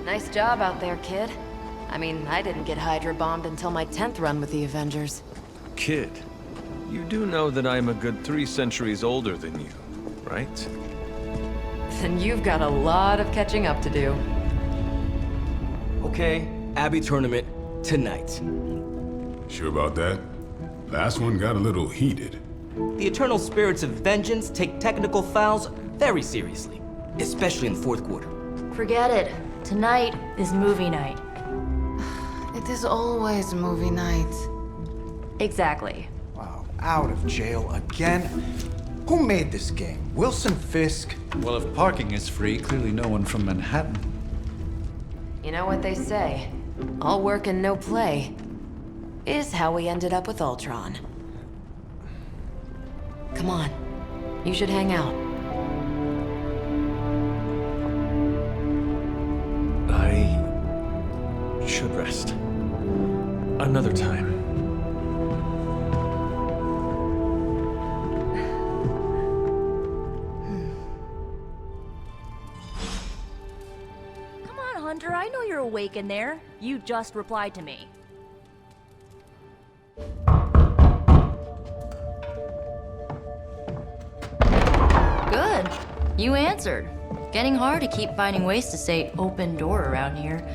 Nice job out there, kid. I mean, I didn't get Hydra bombed until my 10th run with the Avengers. Kid, you do know that I'm a good 3 centuries older than you, right? Then you've got a lot of catching up to do. Okay, Abbey tournament tonight. Sure about that? Last one got a little heated. The eternal spirits of vengeance take technical fouls very seriously, especially in the fourth quarter. Forget it. Tonight is movie night. It is always movie night. Exactly. Wow, out of jail again? Who made this game? Wilson Fisk? Well, if parking is free, clearly no one from Manhattan. You know what they say? All work and no play is how we ended up with Ultron. Come on. You should hang out. I should rest. Another time. Come on, Hunter, I know you're awake in there. You just replied to me. Good. You answered. Getting hard to keep finding ways to say open door around here.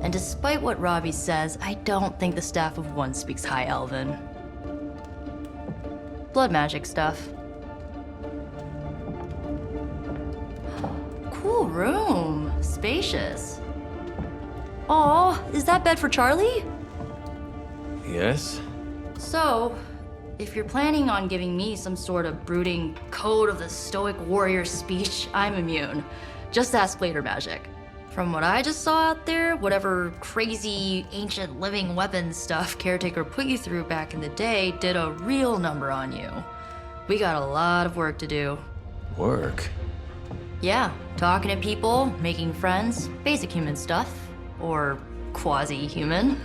And despite what Robbie says, I don't think the staff of One speaks High Elven. Blood magic stuff. Cool room. Spacious. Aw, is that bed for Charlie? Yes? So, if you're planning on giving me some sort of brooding code of the stoic warrior speech, I'm immune. Just ask later magic. From what I just saw out there, whatever crazy ancient living weapons stuff Caretaker put you through back in the day did a real number on you. We got a lot of work to do. Work? Yeah, talking to people, making friends, basic human stuff. Or quasi-human.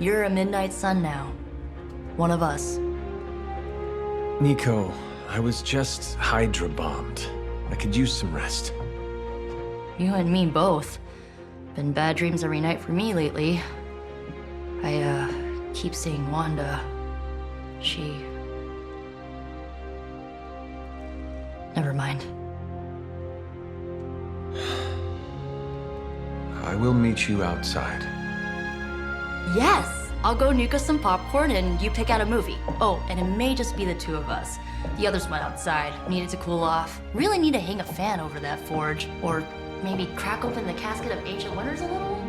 You're a Midnight Sun now. One of us. Nico, I was just Hydra bombed. I could use some rest. You and me both. Been bad dreams every night for me lately. I, keep seeing Wanda. She... Never mind. I will meet you outside. Yes! I'll go nuke us some popcorn and you pick out a movie. Oh, and it may just be the two of us. The others went outside, needed to cool off. Really need to hang a fan over that forge. Or maybe crack open the casket of ancient wonders a little?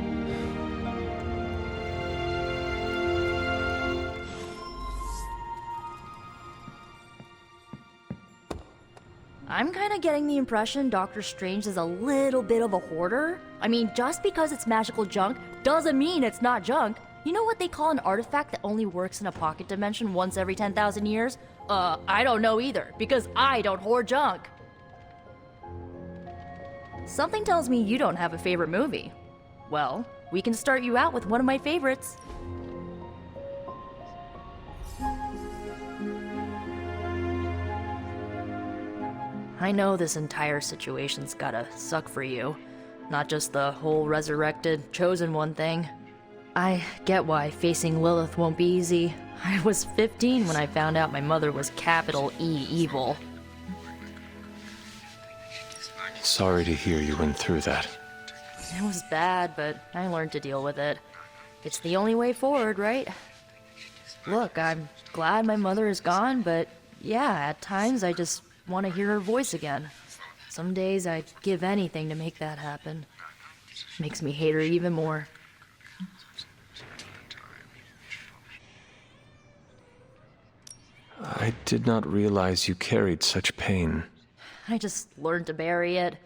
I'm kinda getting the impression Doctor Strange is a little bit of a hoarder. I mean, just because it's magical junk doesn't mean it's not junk. You know what they call an artifact that only works in a pocket dimension once every 10,000 years? I don't know either, because I don't hoard junk. Something tells me you don't have a favorite movie. Well, we can start you out with one of my favorites. I know this entire situation's gotta suck for you. Not just the whole resurrected, chosen one thing. I get why facing Lilith won't be easy. I was 15 when I found out my mother was capital E evil. Sorry to hear you went through that. It was bad, but I learned to deal with it. It's the only way forward, right? Look, I'm glad my mother is gone, but yeah, at times I just want to hear her voice again. Some days I'd give anything to make that happen. Makes me hate her even more. I did not realize you carried such pain. I just learned to bury it.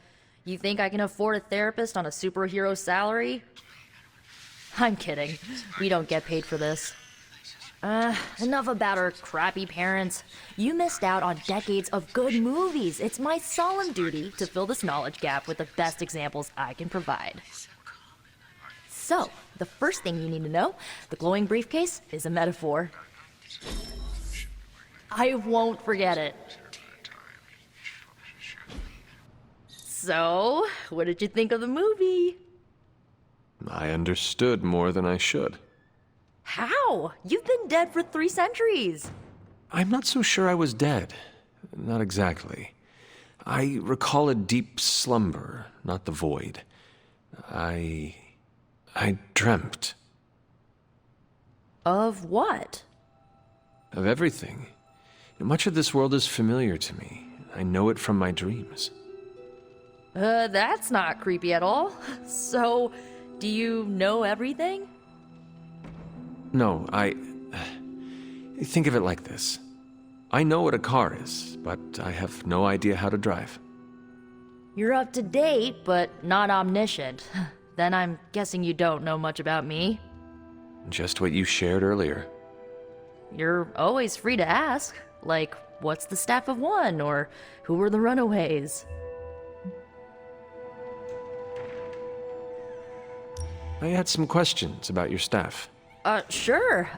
You think I can afford a therapist on a superhero salary? I'm kidding. We don't get paid for this. Enough about our crappy parents. You missed out on decades of good movies. It's my solemn duty to fill this knowledge gap with the best examples I can provide. So, the first thing you need to know, the glowing briefcase is a metaphor. I won't forget it. So, what did you think of the movie? I understood more than I should. How? You've been dead for 3 centuries. I'm not so sure I was dead. Not exactly. I recall a deep slumber, not the void. I dreamt. Of what? Of everything. Much of this world is familiar to me. I know it from my dreams. That's not creepy at all. So, do you know everything? No, think of it like this. I know what a car is, but I have no idea how to drive. You're up to date, but not omniscient. Then I'm guessing you don't know much about me. Just what you shared earlier. You're always free to ask. Like, what's the staff of one? Or who were the runaways? I had some questions about your staff. Sure.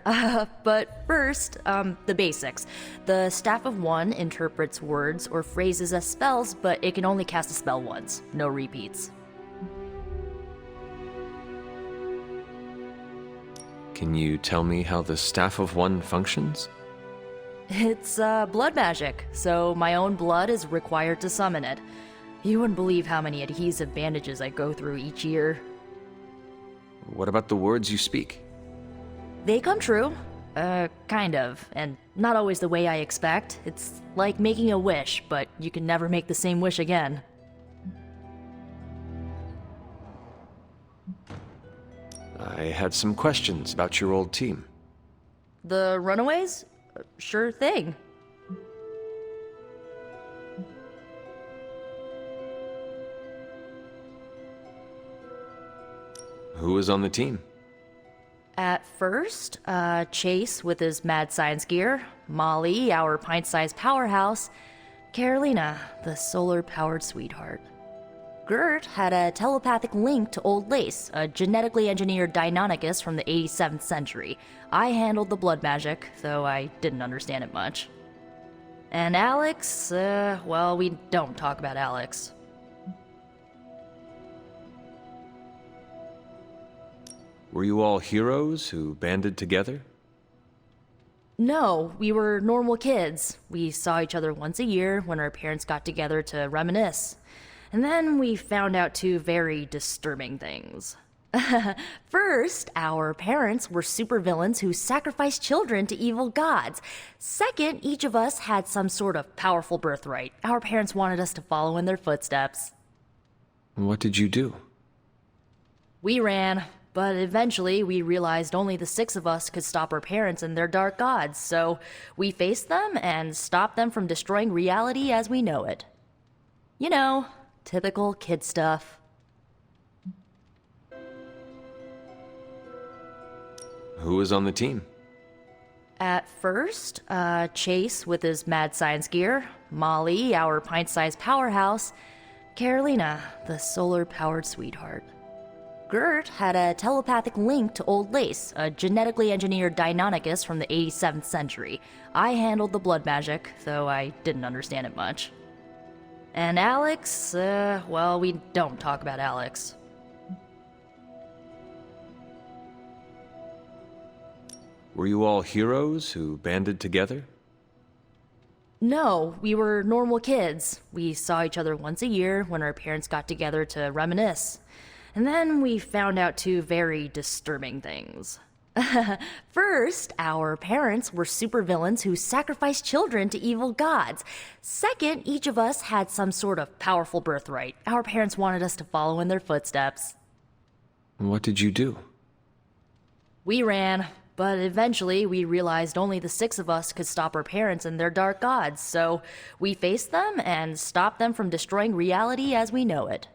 But first, the basics. The Staff of One interprets words or phrases as spells, but it can only cast a spell once. No repeats. Can you tell me how the Staff of One functions? It's, blood magic, so my own blood is required to summon it. You wouldn't believe how many adhesive bandages I go through each year. What about the words you speak? They come true. Kind of. And not always the way I expect. It's like making a wish, but you can never make the same wish again. I had some questions about your old team. The runaways? Sure thing. Who was on the team? At first, Chase with his mad science gear, Molly, our pint-sized powerhouse, Carolina, the solar-powered sweetheart. Gert had a telepathic link to Old Lace, a genetically engineered Deinonychus from the 87th century. I handled the blood magic, though I didn't understand it much. And Alex, well, we don't talk about Alex. Were you all heroes who banded together? No, we were normal kids. We saw each other once a year when our parents got together to reminisce. And then we found out 2 very disturbing things. First, our parents were supervillains who sacrificed children to evil gods. Second, each of us had some sort of powerful birthright. Our parents wanted us to follow in their footsteps. What did you do? We ran, but eventually we realized only the 6 of us could stop our parents and their dark gods, so we faced them and stopped them from destroying reality as we know it. You know, typical kid stuff. Who was on the team? At first, Chase with his mad science gear, Molly, our pint-sized powerhouse, Carolina, the solar-powered sweetheart. Gert had a telepathic link to Old Lace, a genetically engineered Deinonychus from the 87th century. I handled the blood magic, though I didn't understand it much. And Alex, well, we don't talk about Alex. Were you all heroes who banded together? No, we were normal kids. We saw each other once a year when our parents got together to reminisce. And then we found out 2 very disturbing things. First, our parents were supervillains who sacrificed children to evil gods. Second, each of us had some sort of powerful birthright. Our parents wanted us to follow in their footsteps. What did you do? We ran, but eventually we realized only the 6 of us could stop our parents and their dark gods, so we faced them and stopped them from destroying reality as we know it.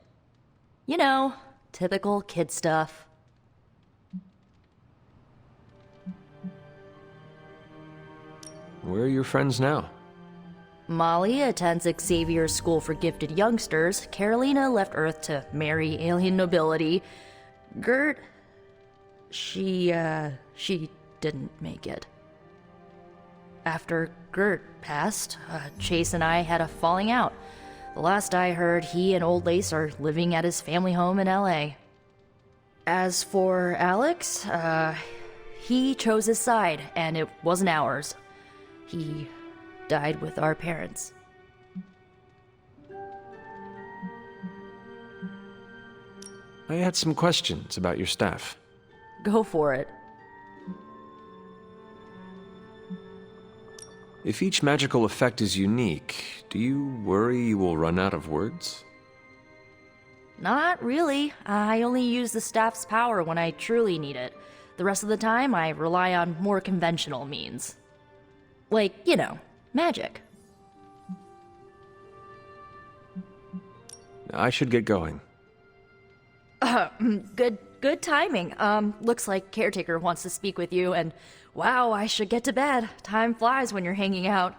You know, typical kid stuff. Where are your friends now? Molly attends Xavier's School for Gifted Youngsters. Carolina left Earth to marry alien nobility. Gert... She didn't make it. After Gert passed, Chase and I had a falling out. The last I heard, he and Old Lace are living at his family home in LA. As for Alex, he chose his side, and it wasn't ours. He died with our parents. I had some questions about your staff. Go for it. If each magical effect is unique, do you worry you will run out of words? Not really. I only use the staff's power when I truly need it. The rest of the time, I rely on more conventional means. Like, you know, magic. I should get going. Good timing. Looks like Caretaker wants to speak with you, and wow, I should get to bed. Time flies when you're hanging out.